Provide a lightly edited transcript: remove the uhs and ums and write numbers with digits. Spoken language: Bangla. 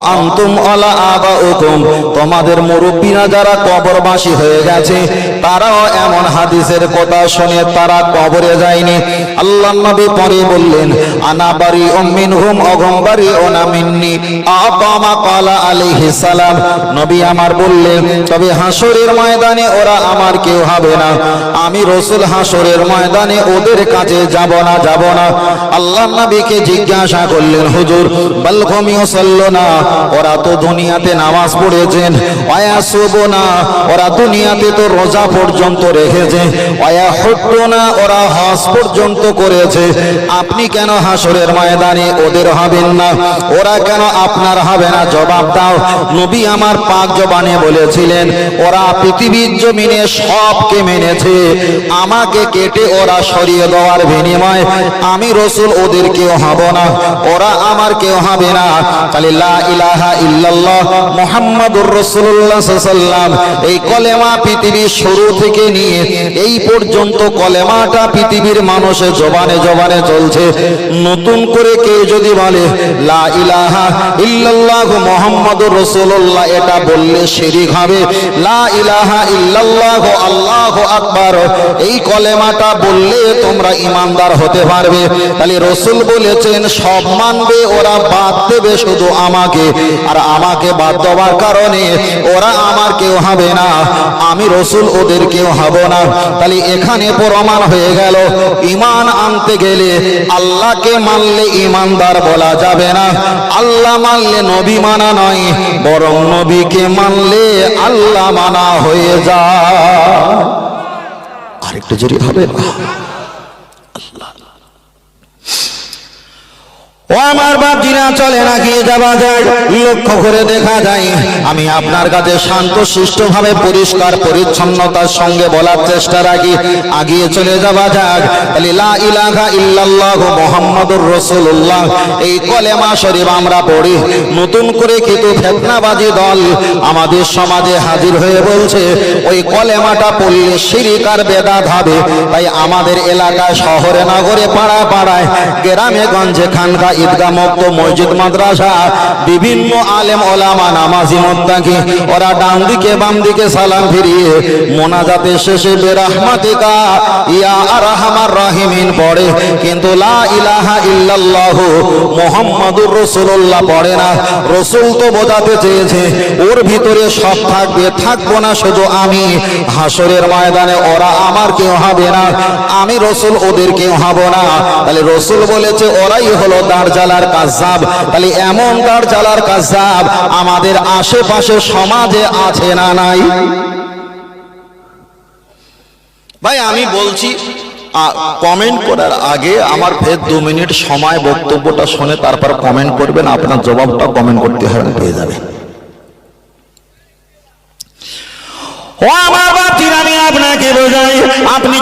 আনতুম আলা আবাউকুম, তোমাদের মুরব্বীরা যারা কবরবাসী হয়ে গেছে তারাও এমন হাদিসের কথা শুনে তারা কবরে যায়নি। আল্লাহর নবী পরে বললেন, আনা বারিউম মিনহুম ওয়া বারিউনা মিন্নি, আকামা ক্বালা আলাইহিস সালাম। নবী আমার বললেন, তবে হাসরের ময়দানে ওরা আমার কেউ হবে না, আমি রাসূল হাসরের ময়দানে ওদের কাছে যাব না। আল্লাহর নবীকে জিজ্ঞাসা করলেন, হুজুর বাল হুম ইউসাল্লুনা, ওরা তো দুনিয়াতে নামাজ পড়েছেন, ওয়ায়াসুবুনা, ওরা দুনিয়াতে তো রোজা পর্যন্ত রেখেছে, ওয়ায়াহুদ্দুনা, ওরা হজ পর্যন্ত করেছে, আপনি কেন হাসরের ময়দানে ওদের হবেন না? ওরা কেন আপনার হবে না? জবাব দাও। নবী আমার পাক জবানে বলেছিলেন, ওরা পৃথিবীর জমিনে সবকে মেনেছে, আমাকে কেটে ওরা সরিয়ে দেওয়ার বিনিময়ে আমি রাসূল ওদের কেউ হব না, ওরা আমার কেউ হবে না। তাহলে লা ইলাহা ইল্লাল্লাহ মুহাম্মাদুর রাসূলুল্লাহ সাল্লাল্লাহু আলাইহি ওয়াসাল্লাম, এই কলেমা পৃথিবীর শুরু থেকে নিয়ে এই পর্যন্ত কলেমাটা পৃথিবীর মানুষের জবানে জবানে চলছে। নতুন করে কেউ যদি বলে লা ইলাহা ইল্লাল্লাহ মুহাম্মাদুর রাসূলুল্লাহ, এটা বললে শিরক হবে। লা ইলাহা ইল্লাল্লাহ আল্লাহু আকবার, এই কলেমাটা বললে তোমরা ঈমানদার হতে পারবে। তাহলে রাসূল বলেছেন সব মানবে, ওরা বাদ দেবে শুধু আমাকে, আর আমাকে বাদ দেওয়ার কারণে ওরা আমার কেউ হবে না, আমি রাসূল ওদের কেউ হব না। তাহলে এখানে প্রমাণ হয়ে গেল, ঈমান আনতে গেলে আল্লাহকে মানলে ঈমানদার বলা যাবে না, আল্লাহ মানলে নবী মানা নয়, বরং নবীকে মানলে আল্লাহ মানা হয়ে যায়। আরেকটু জোরে হবে। ও আমার বাপজিরা, চলে না গিয়ে যাওয়া যায়। লক্ষ্য করে দেখা যায়, আমি আপনার কাছে শান্ত শিষ্ট ভাবে পরিষ্কার পরিচ্ছন্নতার সঙ্গে বলার চেষ্টা রাখি, আগিয়ে চলে যাওয়া যাক। তাহলে লা ইলাহা ইল্লাল্লাহ মুহাম্মাদুর রাসূলুল্লাহ, এই কলেমা শরীফ আমরা পড়ি। নতুন করে কিছু ফিতনাবাজি দল আমাদের সমাজে হাজির হয়ে বলছে ওই কলেমাটা পড়লে শিরক আর বেদাত হবে। তাই আমাদের এলাকায়, শহরে, নগরে, পাড়ায় পাড়ায়, গ্রামে গঞ্জে, খানকা, ঈদগাহ, মক্ত, মসজিদ, মাদ্রাসা, বিভিন্ন আলেম ওলামা, নামাজি, মুত্তাকি, ওরা ডান দিকে বাম দিকে সালাম ফিরিয়ে মোনাজাতের শেষে বিরহমাতিকা ইয়া আরহামার রাহিমিন পড়ে, কিন্তু লা ইলাহা ইল্লাল্লাহ মুহাম্মাদুর রাসূলুল্লাহ পড়ে না। রাসূল তো বোঝাতে চেয়েছে ওর ভিতরে সব থাকবে, থাকবো না শুধু আমি। হাসরের ময়দানে ওরা আমার কেউ হবে না, আমি রাসূল ওদের কেউ হব না। তাহলে রাসূল বলেছে ওরাই হলো দাজ্জালার কাযযাব। তাহলে এমন দাজ্জালার কাযযাব আমাদের আশেপাশে সমাজে আছে না নাই? ভাই আমি বলছি, কমেন্ট করার আগে আমার ফের 2 মিনিট সময় বক্তব্যটা শুনে তারপর কমেন্ট করবেন, আপনার জবাবটা কমেন্ট করতে হবে, পেয়ে যাবেন। ও আমার বাপজিরা, আমি আপনাকে বোঝাই, আপনি